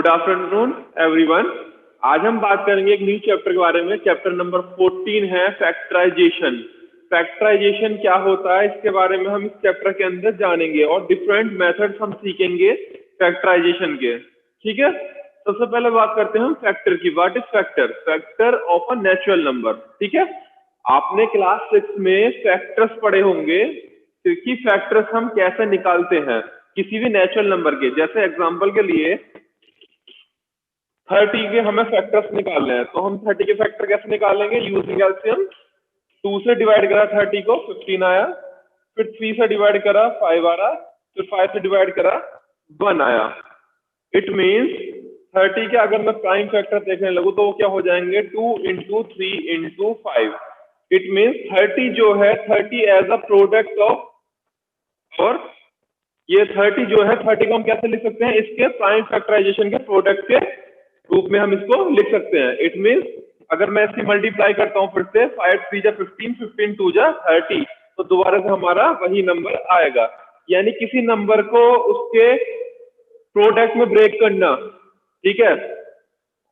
Good afternoon everyone. आज हम बात करेंगे एक न्यू चैप्टर के बारे में। चैप्टर नंबर 14 है फैक्टराइजेशन। फैक्टराइजेशन क्या होता है इसके बारे में हम इस चैप्टर के अंदर जानेंगे और डिफरेंट मेथड्स हम सीखेंगे फैक्टराइजेशन के। ठीक है, सबसे पहले बात करते हैं हम फैक्टर की। What is factor? Factor of a natural number. ठीक है, आपने क्लास 6 में फैक्टर्स पढ़े होंगे कि फैक्टर्स हम कैसे निकालते हैं किसी भी नेचुरल नंबर के। जैसे एग्जांपल के लिए 30 के हमें फैक्टर्स निकालने हैं, तो हम 30 के फैक्टर कैसे निकालेंगे? Using LCM. 2 से डिवाइड करा 30 को 15 आया, फिर 3 से डिवाइड करा 5 आ रहा, फिर 5 से डिवाइड करा 1 आया। इट मीन्स 30 के अगर मैं प्राइम फैक्टर देखने लगूं तो वो क्या हो जाएंगे? 2 इंटू 3 इंटू 5। इट मीन्स 30 जो है 30 एज अ प्रोडक्ट ऑफ, और ये 30 जो है 30 को हम कैसे लिख सकते हैं? इसके प्राइम फैक्टराइजेशन के प्रोडक्ट के रूप में हम इसको लिख सकते हैं। इट मीन्स अगर मैं इसकी मल्टीप्लाई करता हूं फिर से 5 3 जा 15, 15 2 जा 30, तो दोबारा से हमारा वही नंबर आएगा। यानी किसी नंबर को उसके प्रोडक्ट में ब्रेक करना। ठीक है,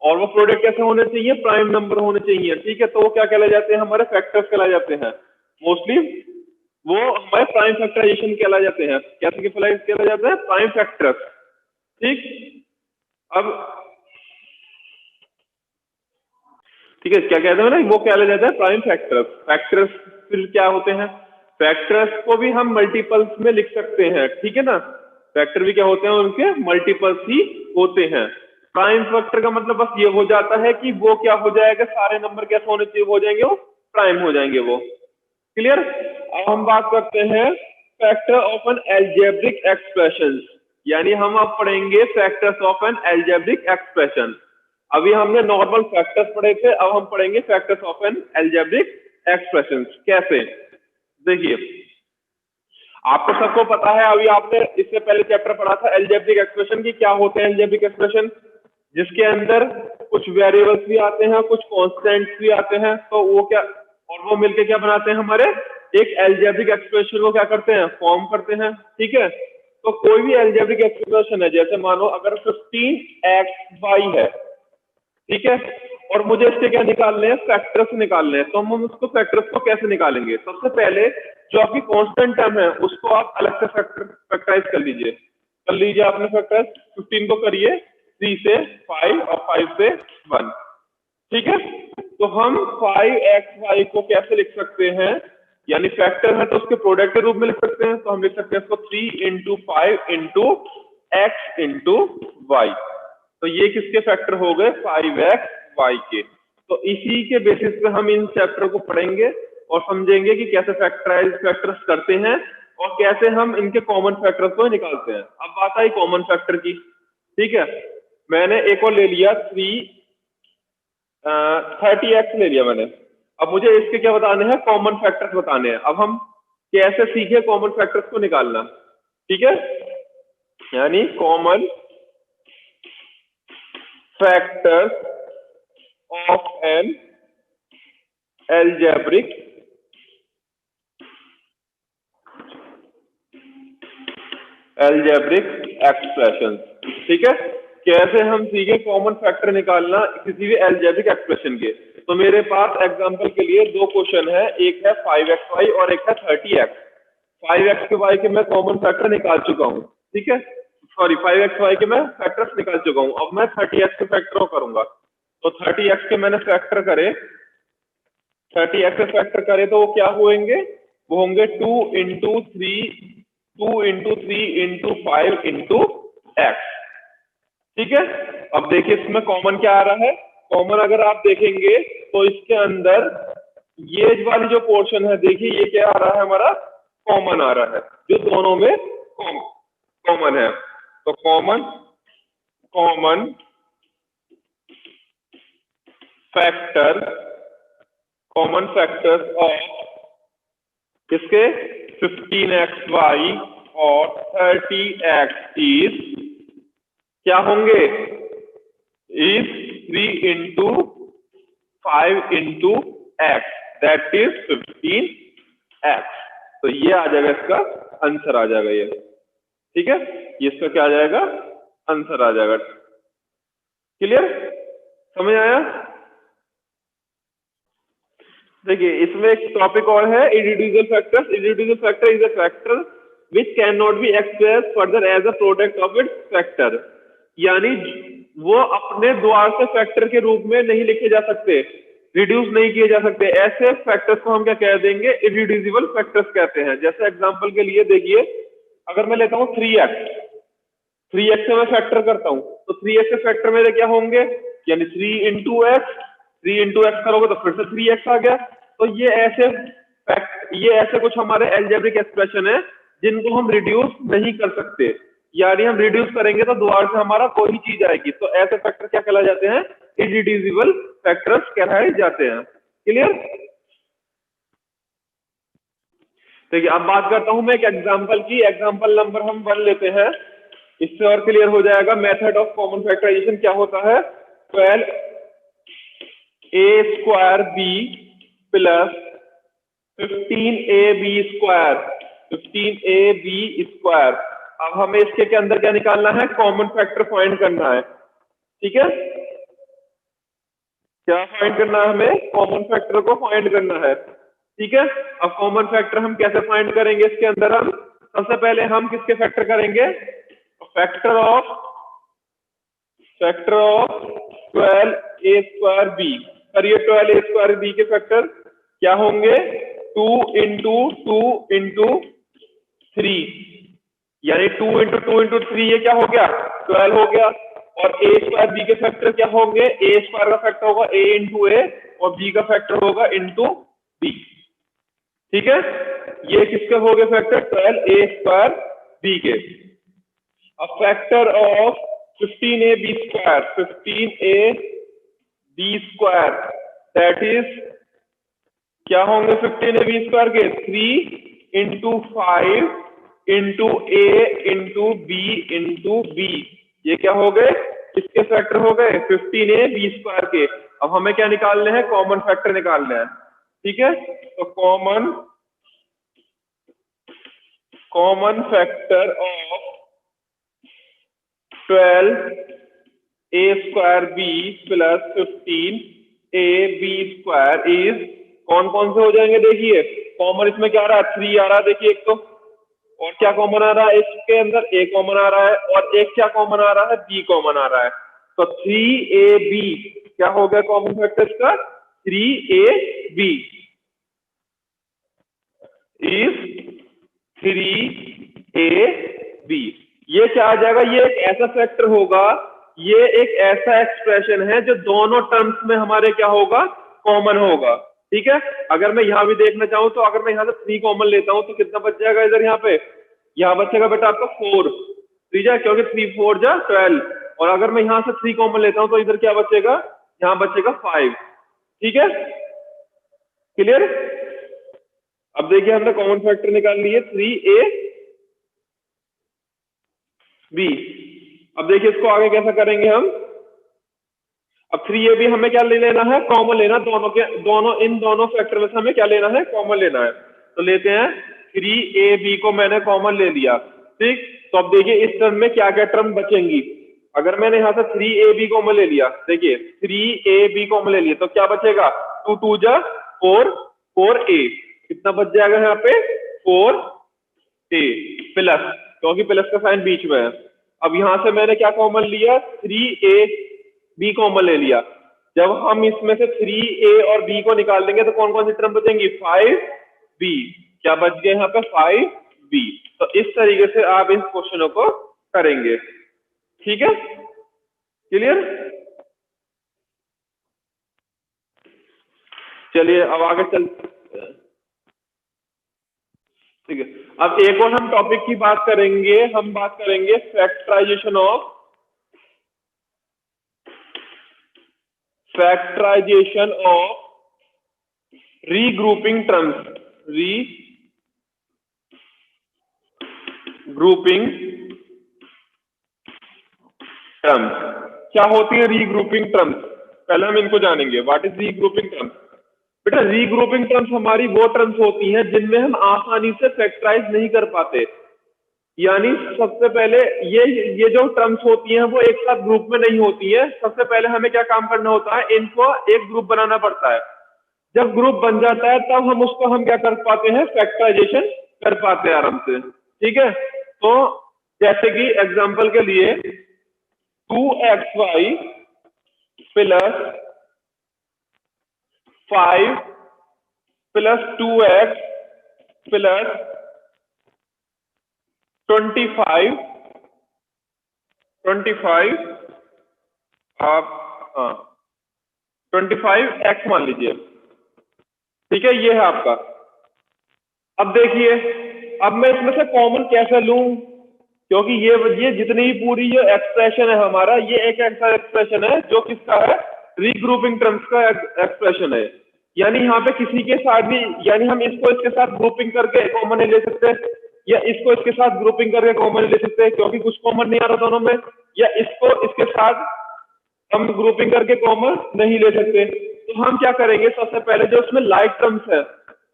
और वो प्रोडक्ट कैसे होने चाहिए? प्राइम नंबर होने चाहिए। ठीक है, तो वो क्या कहलाए जाते हैं? हमारे फैक्टर्स कहलाए जाते हैं। मोस्टली वो हमारे प्राइम फैक्टराइजेशन कहलाए जाते हैं। कैसे कहलाए जाते हैं? Prime factors. ठीक, अब ठीक है, क्या कहते हैं ना, वो क्या ले जाता है? Prime factors. फैक्टर्स फिर क्या होते हैं? फैक्टर्स को भी हम मल्टीपल्स में लिख सकते हैं। ठीक है ना, फैक्टर भी क्या होते हैं? उनके मल्टीपल्स ही होते हैं। प्राइम फैक्टर का मतलब बस ये हो जाता है कि वो क्या हो जाएगा, सारे नंबर कैसे होने चाहिए? वो हो जाएंगे, वो प्राइम हो जाएंगे वो। क्लियर? अब हम बात करते हैं factor of an algebraic expression. यानी हम अब पढ़ेंगे factors of an algebraic expression. अभी हमने नॉर्मल फैक्टर्स पढ़े थे, अब हम पढ़ेंगे factors of an algebraic expression. कैसे? देखिए, आपको सबको पता है, अभी आपने इससे पहले चैप्टर पढ़ा था एल्जेब्रिक एक्सप्रेशन की। क्या होते हैं एल्जेब्रिक एक्सप्रेशन? जिसके अंदर कुछ वेरिएबल्स भी आते हैं, कुछ कॉन्स्टेंट्स भी आते हैं, तो वो क्या, और वो मिलके क्या बनाते हैं? हमारे एक एल्जेब्रिक एक्सप्रेशन को क्या करते हैं? फॉर्म करते हैं। ठीक है, तो कोई भी एल्जेब्रिक एक्सप्रेशन है, जैसे मानो अगर 15xy है, ठीक है, और मुझे इसके क्या निकालने हैं? फैक्टर्स निकालने हैं। तो हम उसको फैक्टर्स को कैसे निकालेंगे? सबसे पहले जो आपकी कांस्टेंट टर्म है उसको आप अलग से फैक्टराइज कर लीजिए आपने फैक्टराइज। 15 को करिए 3 से 5 और 5 से 1। ठीक है, तो हम 5xy को कैसे लिख सकते हैं? यानी फैक्टर है तो उसके प्रोडक्ट के रूप में लिख सकते हैं। तो हम लिख सकते हैं इसको 3 into 5 into x into y. तो ये किसके फैक्टर हो गए? 5xy के। तो इसी के बेसिस पे हम इन चैप्टर को पढ़ेंगे और समझेंगे कि कैसे फैक्टर्स करते हैं और कैसे हम इनके कॉमन फैक्टर्स को निकालते हैं। अब बात आई कॉमन फैक्टर की। ठीक है, मैंने एक और ले लिया 30x ले लिया मैंने। अब मुझे इसके क्या बताने हैं? कॉमन फैक्टर्स बताने हैं। अब हम कैसे सीखे कॉमन फैक्टर्स को निकालना। ठीक है, यानी common factors of an algebraic expression. ठीक है, कैसे हम सीखे कॉमन फैक्टर निकालना किसी भी एल्जेब्रिक एक्सप्रेशन के। तो मेरे पास एग्जांपल के लिए दो क्वेश्चन है, एक है 5xy और एक है 30x। 5x के y के मैं कॉमन फैक्टर निकाल चुका हूँ। ठीक है, सॉरी 5xy के मैं फैक्टर्स निकाल चुका हूँ। अब मैं 30x के फैक्टर को करूंगा। तो 30x के मैंने फैक्टर करे, 30x के फैक्टर करे तो वो क्या होंगे? वो होंगे 2 इंटू 3 इंटू 5 इंटू एक्स। ठीक है, अब देखिए इसमें कॉमन क्या आ रहा है? कॉमन अगर आप देखेंगे तो इसके अंदर ये वाली जो पोर्शन है, देखिए ये क्या आ रहा है? हमारा कॉमन आ रहा है, जो दोनों में कॉमन है। तो कॉमन फैक्टर्स ऑफ किसके? 15xy और 30x इज क्या होंगे? Is 3 into 5 into x, that is 15x। तो ये आ जाएगा, इसका आंसर आ जाएगा ये। ठीक है, ये इसका क्या आ जाएगा? आंसर आ जाएगा। क्लियर, समझ आया? देखिए इसमें एक टॉपिक और है, irreducible factors. Irreducible factor is a factor which can not be express further as a product of its factor, यानी वो अपने द्वार से फैक्टर के रूप में नहीं लिखे जा सकते, रिड्यूस नहीं किए जा सकते। ऐसे फैक्टर्स को हम क्या कह देंगे, इररेड्यूसिबल फैक्टर्स कहते हैं। जैसे एग्जांपल के लिए देखिए, अगर मैं लेता हूं 3x, 3x से मैं फैक्टर करता हूं, तो 3x के फैक्टर मेरे क्या होंगे, यानी 3 इंटू एक्स, 3 इंटू एक्स करोगे तो फिर से 3x आ गया। तो ये ऐसे कुछ हमारे एल्जेब्रिक एक्सप्रेशन है जिनको हम रिड्यूस नहीं कर सकते, यानी हम रिड्यूस करेंगे तो द्वार से हमारा कोई चीज आएगी। तो ऐसे फैक्टर क्या कहलाए जाते हैं, इररिड्यूसिबल फैक्टर्स कहलाए जाते हैं। क्लियर? देखिए अब बात करता हूं मैं एक एग्जांपल की। एग्जांपल नंबर हम 1 लेते हैं, इससे और क्लियर हो जाएगा। मेथड ऑफ कॉमन फैक्टराइजेशन क्या होता है, 12a² प्लस 15ab², 15ab²। अब हमें इसके अंदर क्या निकालना है, कॉमन फैक्टर फाइंड करना है। ठीक है, क्या फाइंड करना है हमें, कॉमन फैक्टर को फाइंड करना है। ठीक है, अब कॉमन फैक्टर हम कैसे फाइंड करेंगे, इसके अंदर हम सबसे पहले हम किसके फैक्टर करेंगे, फैक्टर ऑफ 12a²b। करिए 12a²b के फैक्टर क्या होंगे, 2 इंटू 2 इंटू 3, यानी 2 इंटू 2 इंटू 3 ये क्या हो गया, 12 हो गया। और a²b के फैक्टर क्या होंगे, a² का फैक्टर होगा a इंटू ए और b का फैक्टर होगा इंटू b। ठीक है, ये किसके हो गए फैक्टर, 12a²b के। अब factor of 15ab², 15ab² that is क्या होंगे 15ab² के, 3 इंटू 5 इंटू ए इंटू बी इंटू बी। ये क्या हो गए, किसके फैक्टर हो गए, 15ab² के। अब हमें क्या निकालने हैं, कॉमन फैक्टर निकालना है। ठीक है, तो common factor of 12a²b plus 15ab² is, कौन कौन से हो जाएंगे, देखिए कॉमन इसमें क्या आ रहा है, 3 आ रहा है, देखिए एक तो, और क्या कॉमन आ रहा है इसके अंदर, a कॉमन आ रहा है, और एक क्या कॉमन आ रहा है, b कॉमन आ रहा है। तो 3ab क्या हो गया कॉमन फैक्टर का, 3ab इज 3ab। ये क्या आ जाएगा, ये एक ऐसा फैक्टर होगा, ये एक ऐसा एक्सप्रेशन है जो दोनों टर्म्स में हमारे क्या होगा, कॉमन होगा। ठीक है, अगर मैं यहां भी देखना चाहूं तो अगर मैं यहां से 3 कॉमन लेता हूं तो कितना बच जाएगा इधर, यहाँ पे यहां बचेगा बेटा आपका 4, ठीक है, क्योंकि 3 4 जा 12। और अगर मैं यहां से 3 कॉमन लेता हूं तो इधर क्या बचेगा, यहां बचेगा 5। ठीक है, क्लियर? अब देखिए हमने कॉमन फैक्टर निकाल लिए 3ab। अब देखिए इसको आगे कैसा करेंगे हम, अब 3ab हमें क्या ले लेना है, कॉमन लेना, इन दोनों फैक्टर में से हमें क्या लेना है, कॉमन लेना है। तो लेते हैं 3ab को मैंने कॉमन ले लिया। ठीक, तो अब देखिए इस टर्म में क्या क्या टर्म बचेंगी। अगर मैंने यहां से 3ab कॉमन ले लिया, देखिए 3ab कॉमन ले लिया तो क्या बचेगा, 2 2 जा 4, 4a, कितना बच जाएगा यहाँ पे, 4a प्लस, क्योंकि प्लस का साइन बीच में है। अब यहां से मैंने क्या कॉमन लिया, 3ab कॉमन ले लिया। जब हम इसमें से 3a और b को निकाल देंगे तो कौन कौन सी टर्म बचेंगी, 5b, क्या बच गए यहाँ पे, 5b। तो इस तरीके से आप इस क्वेश्चनों को करेंगे। ठीक है, क्लियर? चलिए अब आगे चल, ठीक है। अब एक और हम टॉपिक की बात करेंगे, हम बात करेंगे फैक्टराइजेशन ऑफ रीग्रुपिंग टर्म्स, क्या होती है रीग्रुपिंग टर्म्स, पहले हम इनको जानेंगे। What is regrouping terms? बेटा रीग्रुपिंग टर्म्स हमारी वो टर्म्स होती हैं जिनमें हम आसानी से फैक्टराइज नहीं कर पाते। यानी सबसे पहले ये जो टर्म्स होती हैं वो एक साथ ग्रुप में नहीं होती है। सबसे पहले हमें क्या काम करना होता है, इनको एक ग्रुप बनाना पड़ता है। जब ग्रुप बन जाता है तब हम उसको हम क्या कर पाते हैं, फैक्टराइजेशन कर पाते हैं आराम से। ठीक है, तो जैसे कि एग्जांपल के लिए 2xy plus 5 plus 2x plus 25 25 आप, हाँ, 25x मान लीजिए। ठीक है, ये है आपका। अब देखिए, अब मैं इसमें से कॉमन कैसे लूं, क्योंकि ये जितनी ही पूरी जो एक्सप्रेशन है हमारा, ये एक ऐसा एक्सप्रेशन है जो किसका है, रीग्रुपिंग टर्म्स का एक्सप्रेशन है। यानी यहाँ पे किसी के साथ भी, यानी हम इसको इसके साथ ग्रुपिंग करके कॉमन नहीं ले सकते, या इसको इसके साथ ग्रुपिंग करके कॉमन ले सकते हैं क्योंकि कुछ कॉमन नहीं आ रहा दोनों में, या इसको इसके साथ हम ग्रुपिंग करके कॉमन नहीं ले सकते। तो हम क्या करेंगे, सबसे पहले जो इसमें लाइक टर्म्स है,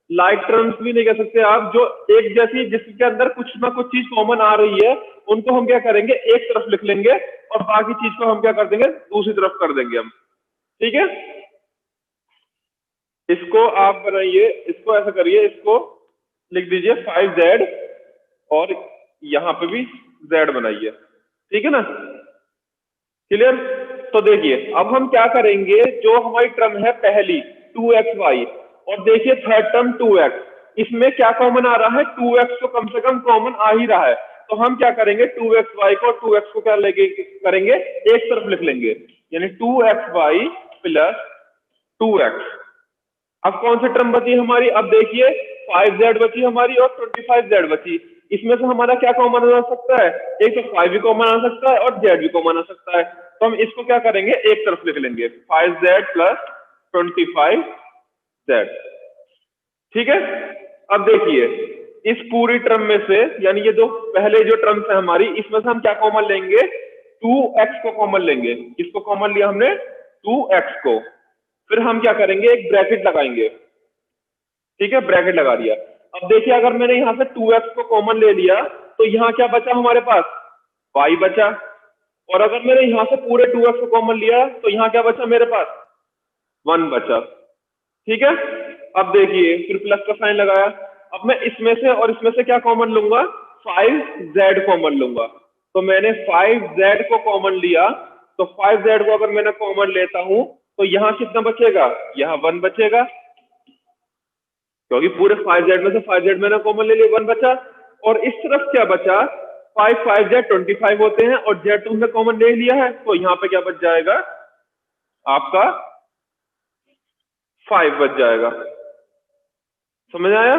लाइक टर्म्स भी नहीं कह सकते आप, जो एक जैसी जिसके अंदर कुछ ना कुछ चीज कॉमन आ रही है, उनको हम क्या करेंगे, एक तरफ लिख लेंगे और बाकी चीज को हम क्या कर देंगे, दूसरी तरफ कर देंगे हम। ठीक है, इसको आप बनाइए, इसको ऐसा करिए, इसको लिख दीजिए 5z और यहां पे भी z बनाइए। ठीक है ना, क्लियर। तो देखिए अब हम क्या करेंगे, जो हमारी टर्म है पहली 2xy, और देखिए थर्ड टर्म 2x, इसमें क्या कॉमन आ रहा है, 2x तो कम से कम कॉमन आ ही रहा है। तो हम क्या करेंगे, 2xy को 2x को क्या लेके करेंगे, एक तरफ लिख लेंगे, यानी 2xy प्लस 2x। अब कौन सी टर्म बची हमारी, अब देखिए 5z बची हमारी और 25z बची। इसमें से हमारा क्या कॉमन आ सकता है, एक तो 5 भी कॉमन आ सकता है और z भी कॉमन आ सकता है। तो हम इसको क्या करेंगे, एक तरफ लिख लेंगे, 5z प्लस 25z। ठीक है, अब देखिए इस पूरी टर्म में से, यानी ये जो पहले जो टर्म्स है हमारी, इसमें से हम क्या कॉमन लेंगे, 2x को कॉमन लेंगे। किसको कॉमन लिया हमने, 2x को। फिर हम क्या करेंगे, एक ब्रैकेट लगाएंगे। ठीक है, ब्रैकेट लगा दिया। अब देखिए अगर मैंने यहां से 2x को कॉमन ले लिया तो यहां क्या बचा हमारे पास, y बचा। और अगर मैंने यहां से पूरे 2x को कॉमन लिया तो यहां क्या बचा मेरे पास, 1 बचा। ठीक है, अब देखिए फिर प्लस का साइन लगाया। अब मैं इसमें से और इसमें से क्या कॉमन लूंगा, 5z कॉमन लूंगा। तो मैंने 5z को कॉमन लिया, तो 5z को अगर मैंने कॉमन लेता हूं तो यहां कितना बचेगा, यहां 1 बचेगा, क्योंकि पूरे 5z में से 5z मैंने कॉमन ले लिया, 1 बचा। और इस तरफ क्या बचा, 5 25 होते हैं और z तो हमने कॉमन ले लिया है, तो यहाँ पे क्या बच जाएगा आपका, 5 बच जाएगा। समझ आया,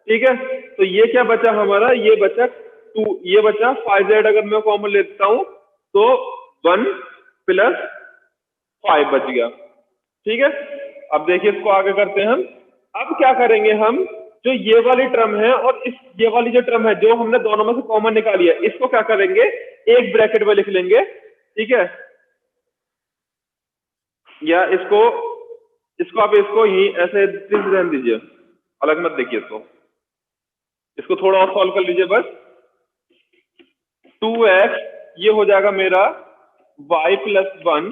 ठीक है। तो ये क्या बचा हमारा, ये बचा 2, ये बचा 5z अगर मैं कॉमन लेता हूं तो 1 प्लस 5 बच गया। ठीक है, अब देखिए इसको आगे करते हैं हम। अब क्या करेंगे हम, जो ये वाली टर्म है और ये वाली जो टर्म है जो हमने दोनों में से कॉमन निकाली है, इसको क्या करेंगे, एक ब्रैकेट में लिख लेंगे। ठीक है, या इसको इसको आप इसको ही ऐसे रहने दीजिए, अलग मत देखिए इसको थोड़ा और सॉल्व कर लीजिए बस। 2x ये हो जाएगा मेरा y प्लस 1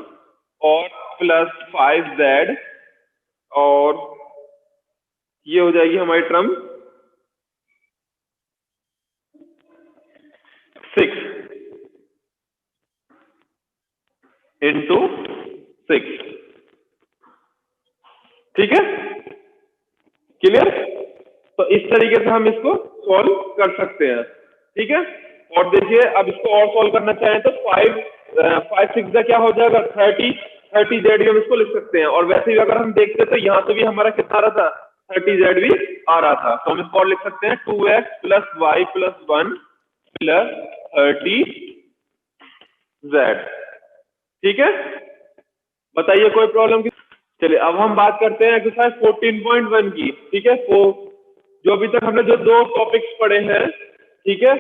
और प्लस 5z, और ये हो जाएगी हमारी टर्म 6 इंटू 6। ठीक है, क्लियर। तो इस तरीके से हम इसको सॉल्व कर सकते हैं। ठीक है, और देखिए अब इसको और सॉल्व करना चाहें तो 5 6 क्या हो जाएगा, 30 z हम इसको लिख सकते हैं। और वैसे ही अगर हम देखते तो यहाँ से भी हमारा कितना आ रहा था, 30z भी आ रहा था। तो हम इसको और लिख सकते हैं 2x plus Y plus 1 plus 30z। ठीक है, बताइए कोई प्रॉब्लम की। चलिए अब हम बात करते हैं एक्सरसाइज 14.1 की। ठीक है, तो जो अभी तक हमने जो 2 टॉपिक्स पढ़े हैं, ठीक है,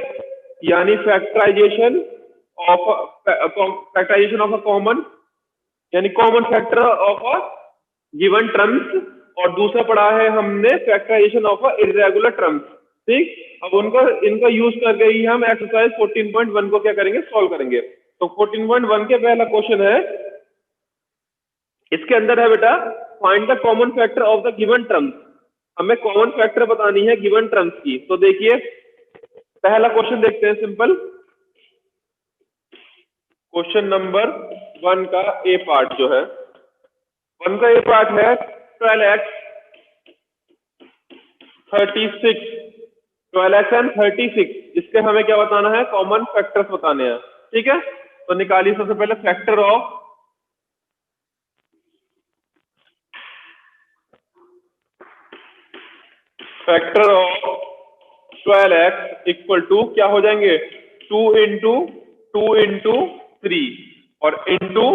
यानी फैक्टराइजेशन ऑफ अ कॉमन, यानी common factor of a given terms, और दूसरा पढ़ा है हमने factorisation of a irregular terms. ठीक, अब उनका इनका यूज करके ही हम एक्सरसाइज 14.1 को क्या करेंगे, सॉल्व करेंगे। तो 14.1 के पहला क्वेश्चन है, इसके अंदर है बेटा find the common factor of the given terms. हमें कॉमन फैक्टर बतानी है गिवन टर्म्स की। तो देखिए पहला क्वेश्चन देखते हैं, सिंपल क्वेश्चन नंबर 1 का ए पार्ट जो है, 1 का ए पार्ट है 12x 36, 12x एंड 36, इसके हमें क्या बताना है, कॉमन फैक्टर्स बताने हैं। ठीक है, तो निकालिए सबसे पहले factor of factor of 12x equal to क्या हो जाएंगे, 2 into 3 और इंटू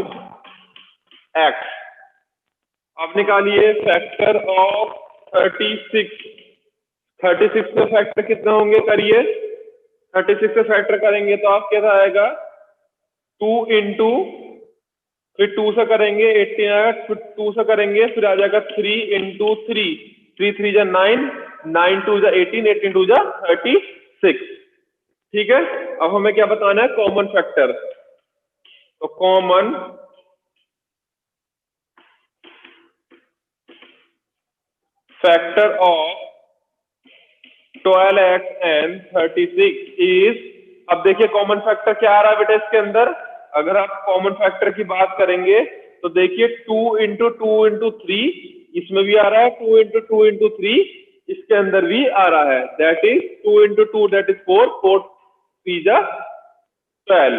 x। अब निकालिए फैक्टर ऑफ 36, 36 के फैक्टर कितने होंगे, करिए 36 के फैक्टर करेंगे तो आप कैसा आएगा, 2 into, फिर 2 से करेंगे 18 आएगा, फिर 2 से करेंगे फिर आ जाएगा 3 into 3, 3 3 जा 9, 9 2 जा 18, 18 2 जा 36। ठीक है, अब हमें क्या बताना है, कॉमन फैक्टर। तो common factor of 12x and 36 is, अब देखिए कॉमन फैक्टर क्या आ रहा है बेटा इसके अंदर, अगर आप कॉमन फैक्टर की बात करेंगे तो देखिए 2 into 2 into 3, इसमें भी आ रहा है 2 into 2 into 3, इसके अंदर भी आ रहा है, that is 2 into 2 that is 4, 4 3 जा 12।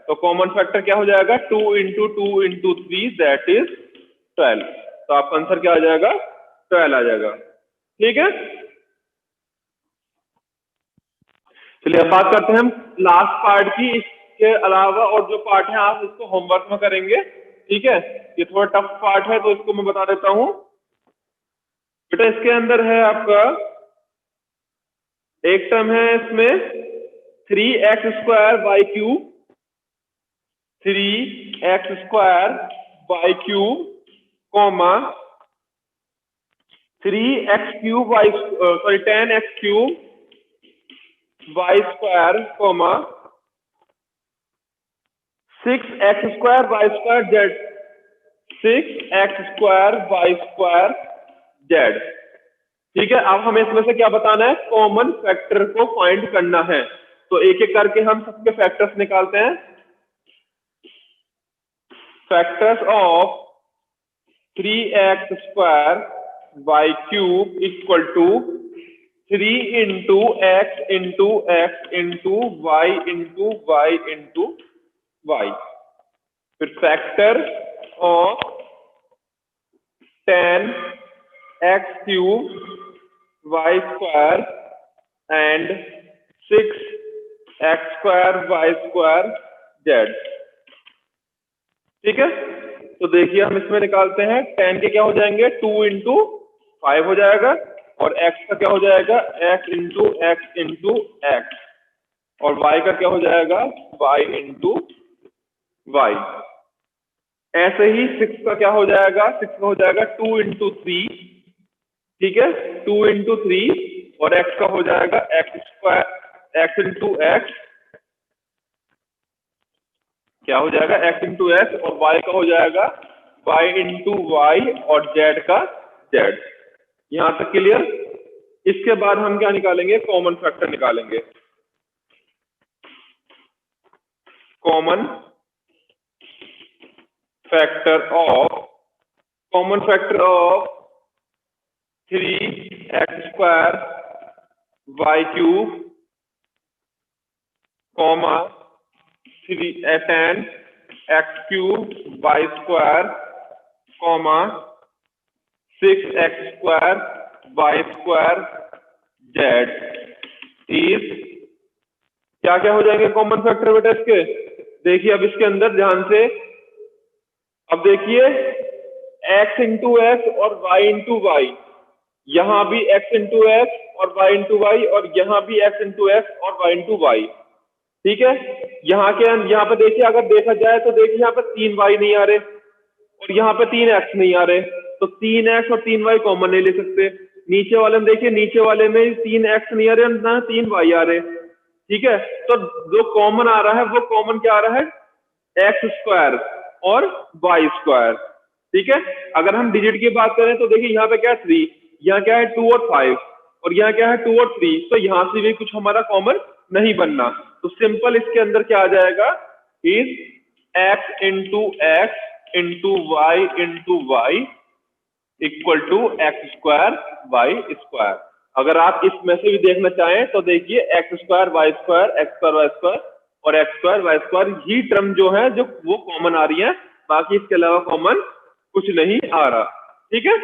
तो कॉमन फैक्टर क्या हो जाएगा, 2 into 2 into 3 दैट इज 12। तो आपका आंसर क्या आ जाएगा, 12 आ जाएगा। ठीक है, चलिए अब बात करते हैं हम लास्ट पार्ट की। इसके अलावा और जो पार्ट है आप इसको होमवर्क में करेंगे। ठीक है, ये थोड़ा टफ पार्ट है तो इसको मैं बता देता हूं बेटा। इसके अंदर है आपका एक टर्म है इसमें 3x² by cube, 3x² by cube comma 3x³ by sorry 10x³ y square comma 6x² y square z, 6x² y square z. ठीक है, अब हमें इसमें से क्या बताना है, कॉमन फैक्टर को फाइंड करना है। तो एक एक करके हम सबके फैक्टर्स निकालते हैं। Factors of 3x² y cube equal to 3 into x into x into y into y into y। फिर factor of 10x³ y square and 6x² y square z. ठीक है, तो देखिए हम इसमें निकालते हैं, 10 के क्या हो जाएंगे, 2 into 5 हो जाएगा, और x का क्या हो जाएगा, x into x into x, और y का क्या हो जाएगा, y into y। ऐसे ही 6 का क्या हो जाएगा, 6 का हो जाएगा 2 into 3। ठीक है, 2 into 3, और x का हो जाएगा x into x, क्या हो जाएगा, x into x, और y का हो जाएगा y into y, और z का z। यहां तक क्लियर। इसके बाद हम क्या निकालेंगे, कॉमन फैक्टर निकालेंगे। Common factor of 3x² y cube comma 10x³ y square comma 6x² y square Z is, क्या क्या हो जाएंगे कॉमन फैक्टर बेटा इसके। देखिए अब इसके अंदर ध्यान से, अब देखिए x into x और y into y, यहां भी x into x और y into y, और यहां भी x into x और y into y। ठीक है, यहाँ पे देखिए, अगर देखा जाए तो देखिए यहाँ पे 3 y नहीं आ रहे और यहाँ पे 3 x नहीं आ रहे, तो 3x और 3 y कॉमन नहीं ले सकते। नीचे वाले में देखिए, नीचे वाले में 3x नहीं आ रहे ना 3y आ रहे, ठीक है। तो जो कॉमन आ रहा है वो कॉमन क्या आ रहा है, एक्स स्क्वायर और वाई स्क्वायर, ठीक है। अगर हम डिजिट की बात करें तो देखिए यहाँ पे क्या है 3, यहाँ क्या है 2 और 5, और यहाँ क्या है 2 और 3, तो यहाँ से भी कुछ हमारा कॉमन नहीं बनना। तो सिंपल इसके अंदर क्या आ जाएगा, is x into y equal to x square y square. अगर आप इसमें से भी देखना चाहें तो देखिए x square y square, x square y square और एक्स स्क्वायर वाई स्क्वायर ही टर्म जो है जो वो कॉमन आ रही है, बाकी इसके अलावा कॉमन कुछ नहीं आ रहा, ठीक है।